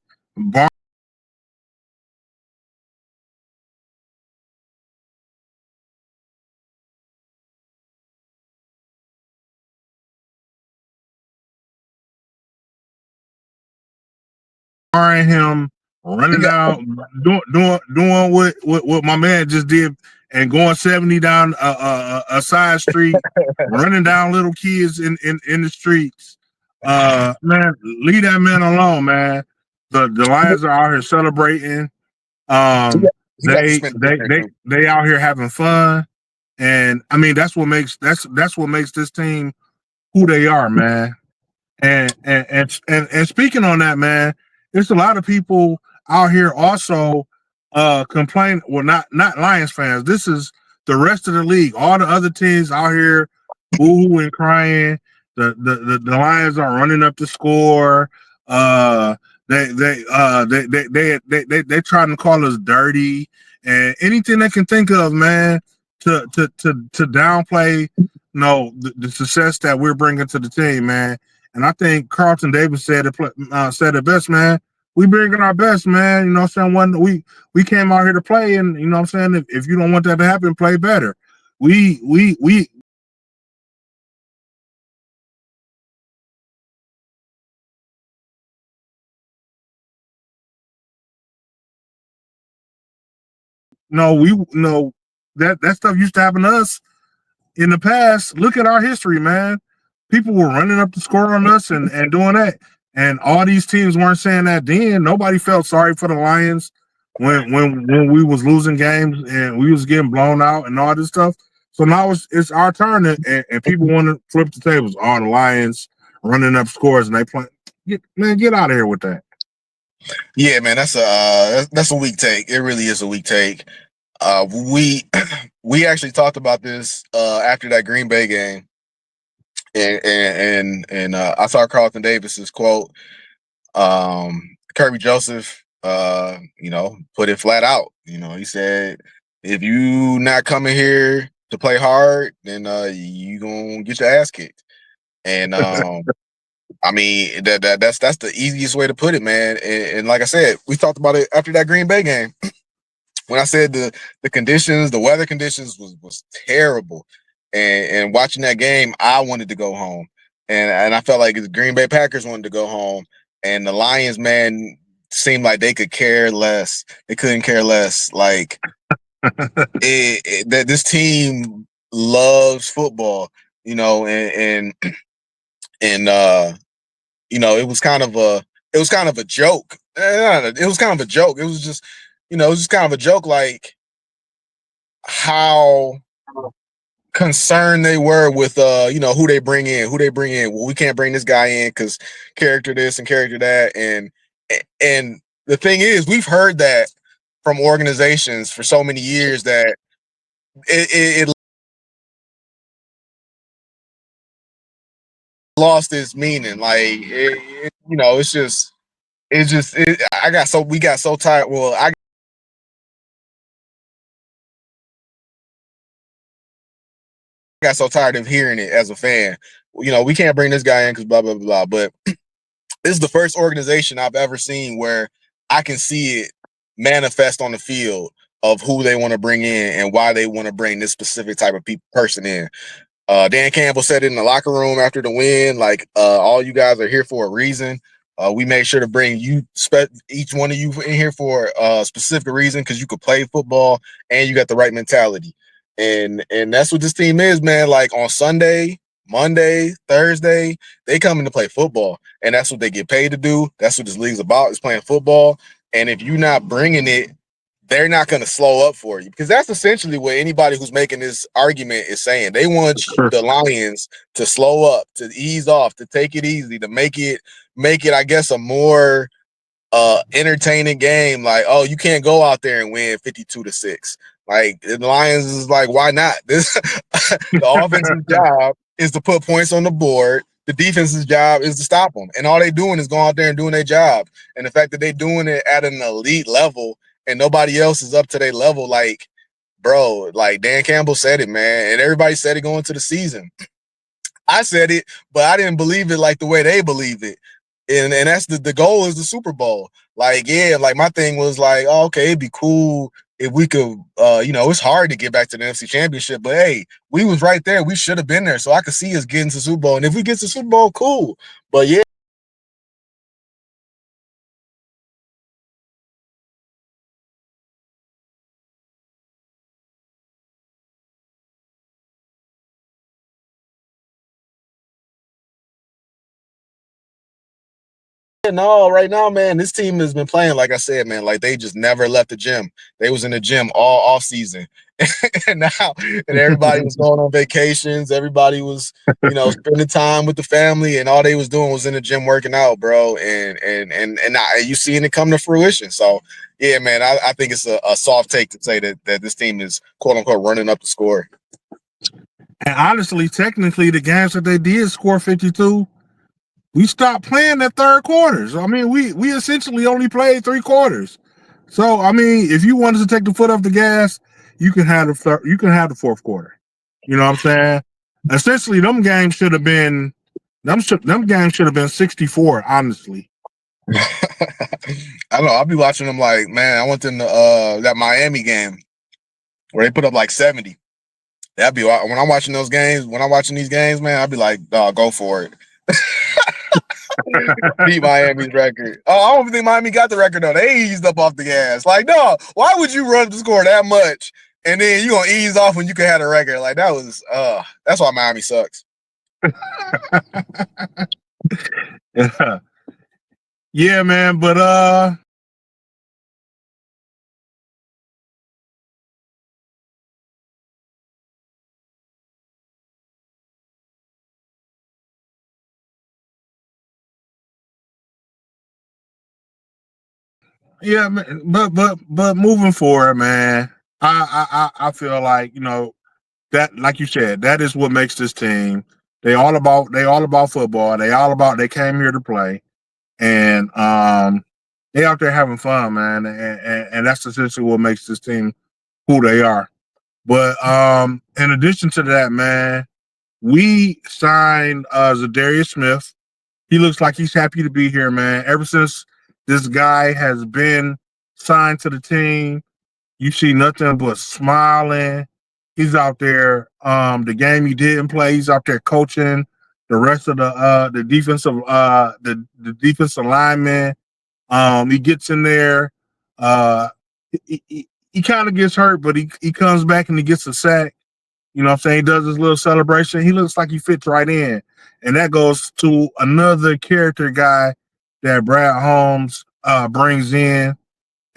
A: barring him running out, doing what my man just did, and going 70 down a side street, running down little kids in the streets. Man, leave that man alone, man. The Lions are out here celebrating.
B: He got suspended.
A: They out here having fun, and I mean that's what makes this team who they are, man. And speaking on that, man, there's a lot of people out here also complain. Well, not Lions fans. This is the rest of the league. All the other teams out here boo and crying. The Lions are running up the score. They trying to call us dirty and anything they can think of, man, to downplay the success that we're bringing to the team, man. And I think Carlton Davis said it best, man. We bringing our best, man. You know what I'm saying? We came out here to play, and you know what I'm saying? If you don't want that to happen, play better. We no that stuff used to happen to us in the past. Look at our history, man. People were running up the score on us and doing that. And all these teams weren't saying that then. Nobody felt sorry for the Lions when we was losing games and we was getting blown out and all this stuff. So now it's our turn, and people want to flip the tables. All the Lions running up scores and they play. Get out of here with that.
B: Yeah, man, that's a weak take. It really is a weak take. We we actually talked about this after that Green Bay game, and I saw Carlton Davis's quote. Kirby Joseph, put it flat out. He said, "If you not coming here to play hard, then you gonna get your ass kicked." And I mean, that's the easiest way to put it, man. And like I said, we talked about it after that Green Bay game. When I said the conditions, the weather conditions was terrible, and watching that game, I wanted to go home, and I felt like the Green Bay Packers wanted to go home, and the Lions, man, seemed like they could care less. They couldn't care less. Like that this team loves football, and it was kind of a joke. It was kind of a joke. It was just, it was just kind of a joke, like how concerned they were with who they bring in. Well, we can't bring this guy in because character this and character that, and the thing is, we've heard that from organizations for so many years that it lost its meaning. Like we got so tired. Well, I got so tired of hearing it as a fan. We can't bring this guy in because blah blah blah. But this is the first organization I've ever seen where I can see it manifest on the field of who they want to bring in and why they want to bring this specific type of person in. Dan Campbell said it in the locker room after the win, like, all you guys are here for a reason. We made sure to bring each one of you in here for a specific reason because you could play football and you got the right mentality. And that's what this team is, man. Like on Sunday, Monday, Thursday, they come in to play football, and that's what they get paid to do. That's what this league's about, is playing football. And if you're not bringing it, they're not going to slow up for you, because that's essentially what anybody who's making this argument is saying. They want the Lions to slow up, to ease off, to take it easy, to make it, I guess, a more entertaining game. Like, oh, you can't go out there and win 52-6. Like, the Lions is like, why not? The offensive job is to put points on the board. The defense's job is to stop them. And all they doing is going out there and doing their job. And the fact that they're doing it at an elite level and nobody else is up to their level, like, bro, like Dan Campbell said it, man. And everybody said it going to the season. I said it, but I didn't believe it like the way they believe it. And that's the goal is the Super Bowl. Like, yeah, like my thing was like, oh, okay, it'd be cool if we could, it's hard to get back to the NFC Championship, but hey, we was right there. We should have been there. So I could see us getting to Super Bowl. And if we get to Super Bowl, cool. But yeah. No, right now, man, this team has been playing, like I said, man, like they just never left the gym. They was in the gym all off season. and everybody was going on vacations. Everybody was, spending time with the family, and all they was doing was in the gym working out, bro. And you seeing it come to fruition. So yeah, man, I think it's a soft take to say that this team is quote unquote running up the score.
A: And honestly, technically, the games that they did score 52, we stopped playing that third quarters. I mean, we essentially only played 3 quarters. So I mean, if you wanted to take the foot off the gas, you can have the fourth quarter. You know what I'm saying? Essentially, them games should have been 64. Honestly,
B: I don't know. I'll be watching them like, man, I went to that Miami game where they put up like 70. That'd be when I'm watching those games. When I'm watching these games, man, I'd be like, dog, go for it. Beat Miami's record. Oh, I don't think Miami got the record though. They eased up off the gas. Like, no, why would you run the score that much and then you gonna ease off when you can have a record? Like, that was that's why Miami sucks.
A: Yeah, man, but yeah, man, but moving forward, man, I feel like, that, like you said, that is what makes this team. They all about football. They came here to play, and they out there having fun, man, and that's essentially what makes this team who they are. But in addition to that, man, we signed Zadarius Smith. He looks like he's happy to be here, man. Ever since this guy has been signed to the team, you see nothing but smiling. He's out there. The game he didn't play, he's out there coaching the rest of the defensive lineman. He gets in there. Uh, he kind of gets hurt, but he comes back and he gets a sack. You know what I'm saying? He does his little celebration. He looks like he fits right in. And that goes to another character guy that Brad Holmes brings in.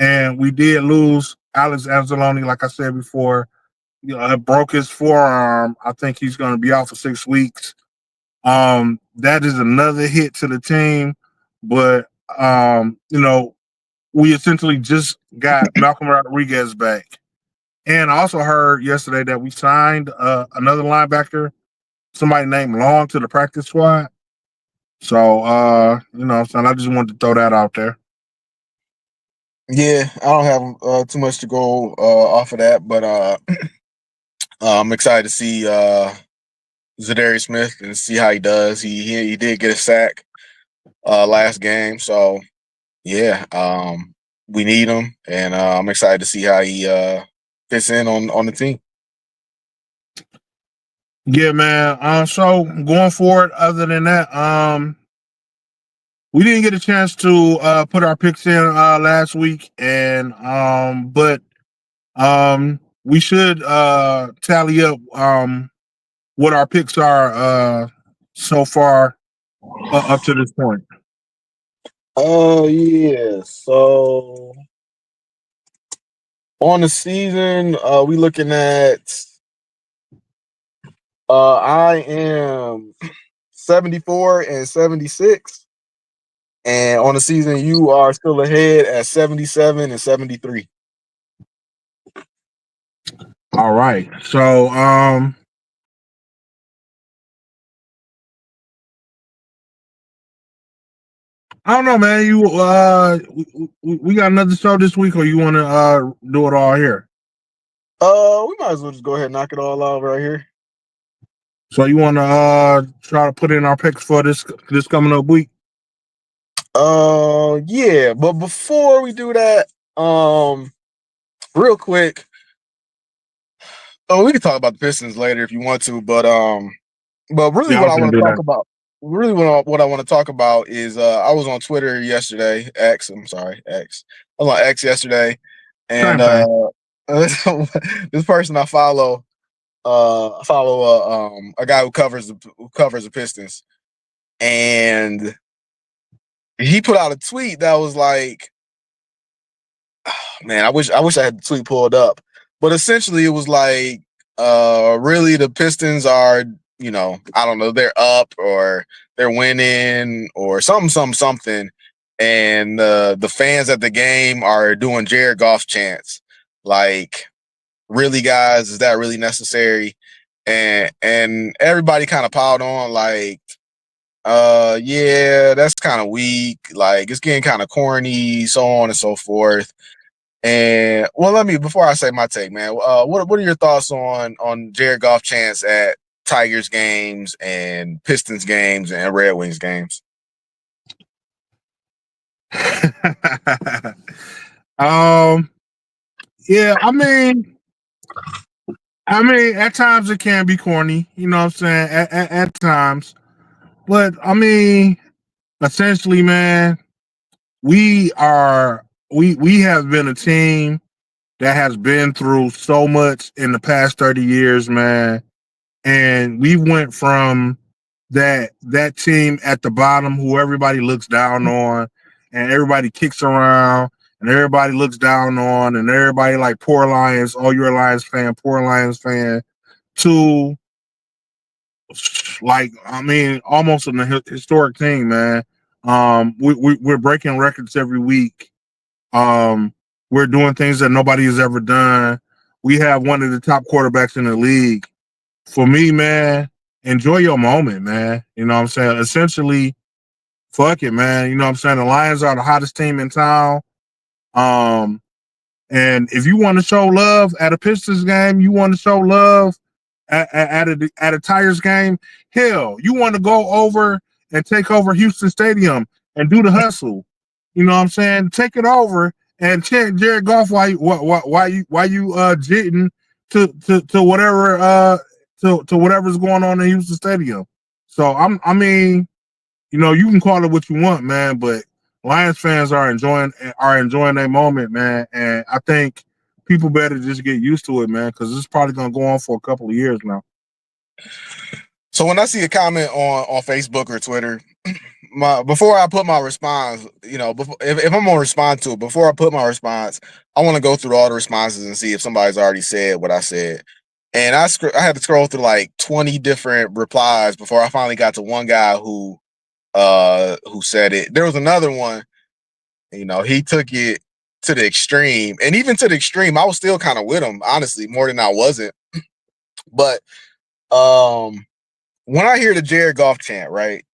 A: And we did lose Alex Anzalone, like I said before. Broke his forearm. I think he's going to be out for 6 weeks. That is another hit to the team. But, we essentially just got Malcolm Rodriguez back. And I also heard yesterday that we signed another linebacker, somebody named Long, to the practice squad. So, so I just wanted to throw that out there.
B: Yeah, I don't have too much to go off of that, but I'm excited to see Zadarius Smith and see how he does. He did get a sack last game, so yeah, we need him, and I'm excited to see how he fits in on the team.
A: Yeah, man. So going forward, other than that, we didn't get a chance to put our picks in last week, and but we should tally up what our picks are so far up to this point.
B: Yeah. So on the season, we looking at I am 74 and 76. And on the season, you are still ahead at 77 and 73.
A: All right. So I don't know, man. We got another show this week, or you want to do it all here?
B: We might as well just go ahead and knock it all out right here.
A: So you want to try to put in our picks for this coming up week?
B: Yeah, but before we do that, real quick. Oh, we can talk about the Pistons later if you want to, but really
A: Yeah,
B: what I want to talk
A: that.
B: about, really what I want to talk about is I was on Twitter yesterday, X. I'm sorry, X. I was on X yesterday, and this person I follow a guy who covers the Pistons, and he put out a tweet that was like, oh, man, I wish I had the tweet pulled up, but essentially it was like, really the Pistons are, I don't know, they're up or they're winning or something, and the fans at the game are doing Jared Goff chants, like, really, guys, is that really necessary? And everybody kind of piled on like, yeah, that's kind of weak. Like, it's getting kind of corny, so on and so forth. And well, before I say my take, man, what are your thoughts on Jared Goff chants at Tigers games and Pistons games and Red Wings games?
A: Yeah, at times it can be corny, you know what I'm saying? At times. But essentially, man, we have been a team that has been through so much in the past 30 years, man. And we went from that team at the bottom who everybody looks down on and everybody kicks around and everybody looks down on and everybody like poor Lions, oh, you're a Lions fan, poor Lions fan, to like, almost a historic team, man. We're breaking records every week. We're doing things that nobody has ever done. We have one of the top quarterbacks in the league. For me, man, enjoy your moment, man. You know what I'm saying? Essentially, fuck it, man. You know what I'm saying? The Lions are the hottest team in town. And if you want to show love at a Pistons game, you want to show love at a Tigers game, hell, you want to go over and take over Houston Stadium and do the hustle. You know what I'm saying? Take it over and chant Jared Goff why you jitting to whatever to whatever's going on in Houston Stadium. So I mean, you can call it what you want, man, but Lions fans are enjoying their moment, man, and I think people better just get used to it, man, because it's probably gonna go on for a couple of years now.
B: So when I see a comment on Facebook or Twitter, before I put my response, before, if I'm gonna respond to it, before I put my response, I want to go through all the responses and see if somebody's already said what I said. And I had to scroll through like 20 different replies before I finally got to one guy who said it. There was another one, he took it to the extreme, and even to the extreme, I was still kind of with him, honestly, more than I wasn't. But when I hear the Jared Goff chant, right?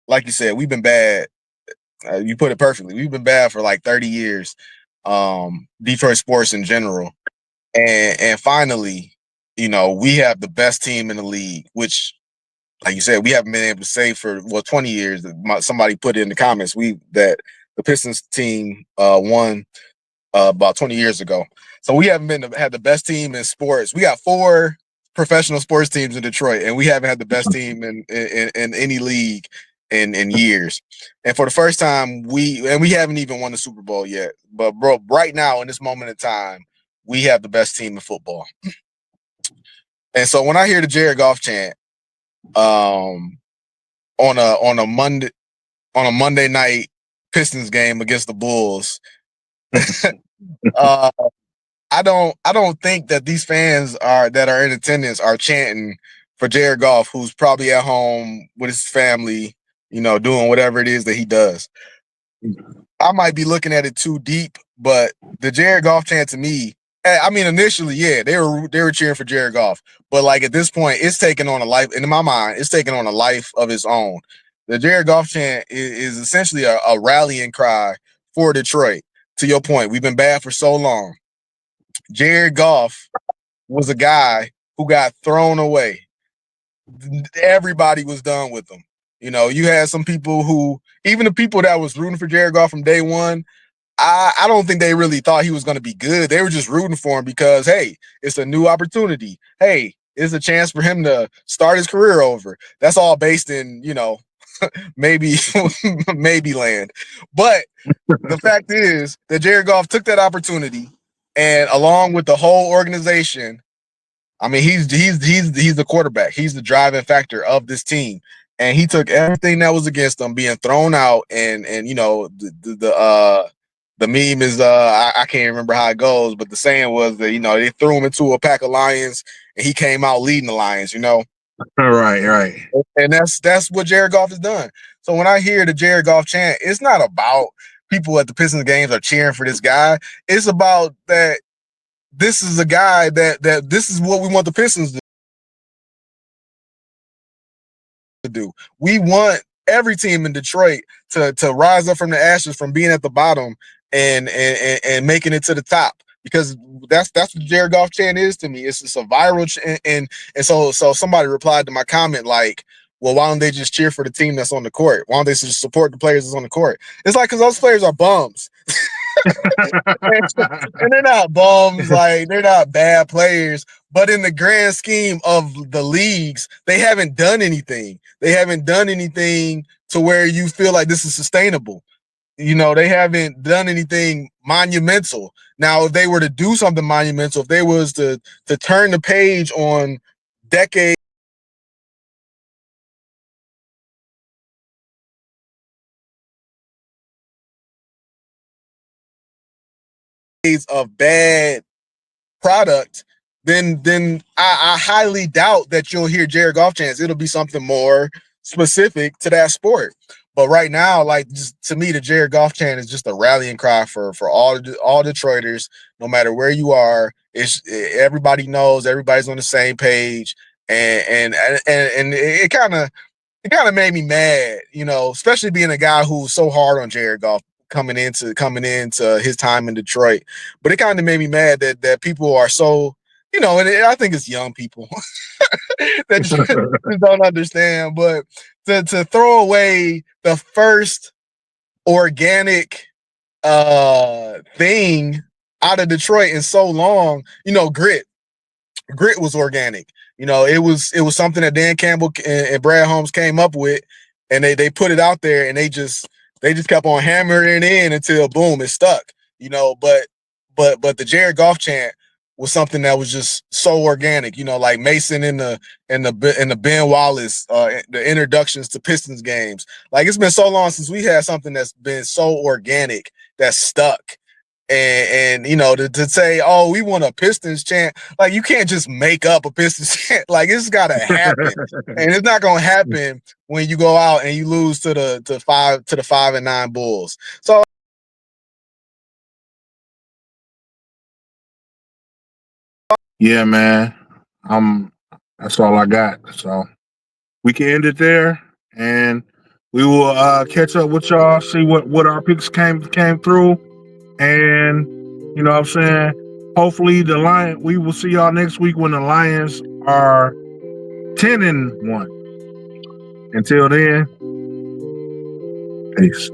B: Like you said, we've been bad. You put it perfectly. We've been bad for like 30 years. Detroit sports in general. And finally, we have the best team in the league, which, like you said, we haven't been able to say for 20 years. Somebody put it in the comments that the Pistons team won about 20 years ago. So we haven't had the best team in sports. We got 4 professional sports teams in Detroit, and we haven't had the best team in any league in years. And for the first time, we haven't even won the Super Bowl yet. But bro, right now in this moment in time, we have the best team in football. And so when I hear the Jared Goff chant, on a Monday night Pistons game against the Bulls, uh, I don't think that these fans that are in attendance are chanting for Jared Goff, who's probably at home with his family, doing whatever it is that he does. I might be looking at it too deep, but the Jared Goff chant to me, I mean, initially, yeah, they were cheering for Jared Goff, but like at this point, it's taken on a life. In my mind, it's taken on a life of its own. The Jared Goff chant is essentially a rallying cry for Detroit. To your point, we've been bad for so long. Jared Goff was a guy who got thrown away. Everybody was done with him. You had some people who, even the people that was rooting for Jared Goff from day one, I don't think they really thought he was going to be good. They were just rooting for him because, hey, it's a new opportunity. Hey, it's a chance for him to start his career over. That's all based in, maybe maybe land. But the fact is that Jared Goff took that opportunity, and along with the whole organization, I mean, he's the quarterback. He's the driving factor of this team, and he took everything that was against him being thrown out. And the meme is I can't remember how it goes, but the saying was that they threw him into a pack of lions, and he came out leading the lions.
A: Right.
B: And that's what Jared Goff has done. So when I hear the Jared Goff chant, it's not about people at the Pistons games are cheering for this guy. It's about that this is a guy that this is what we want the Pistons to do. We want every team in Detroit to rise up from the ashes, from being at the bottom and making it to the top. Because that's what Jared Goff chant is to me. It's just a viral and so somebody replied to my comment like, well, why don't they just cheer for the team that's on the court? Why don't they just support the players that's on the court? It's like, because those players are bums. And they're not bums, like they're not bad players, but in the grand scheme of the leagues, they haven't done anything. They haven't done anything to where you feel like this is sustainable. They haven't done anything monumental. Now, if they were to do something monumental, if they was to turn the page on decades of bad product, then I highly doubt that you'll hear Jared Goff chants. It'll be something more specific to that sport. But right now, like, just to me, the Jared Goff chant is just a rallying cry for all Detroiters, no matter where you are. Everybody knows, everybody's on the same page, and it kind of made me mad, especially being a guy who's so hard on Jared Goff coming into his time in Detroit. But it kind of made me mad that people are so you know, and I think it's young people that just don't understand. But to throw away the first organic thing out of Detroit in so long, you know, grit was organic. You know, it was something that Dan Campbell and Brad Holmes came up with, and they put it out there, and they just kept on hammering it in until boom, it stuck. You know, but the Jared Goff chant was something that was just so organic. You know, like Mason in the Ben Wallace, the introductions to Pistons games. Like, it's been so long since we had something that's been so organic that stuck. And you know, to say, oh, we want a Pistons chant, like, you can't just make up a Pistons chant. Like, it's got to happen, and it's not gonna happen when you go out and you lose to the 5-9 Bulls. So
A: Yeah, man. That's all I got. So we can end it there, and we will catch up with y'all, see what our picks came through, and you know what I'm saying. Hopefully we will see y'all next week when the Lions are 10-1. Until then, peace.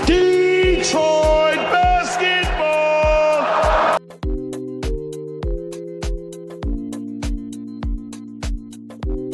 C: Detroit.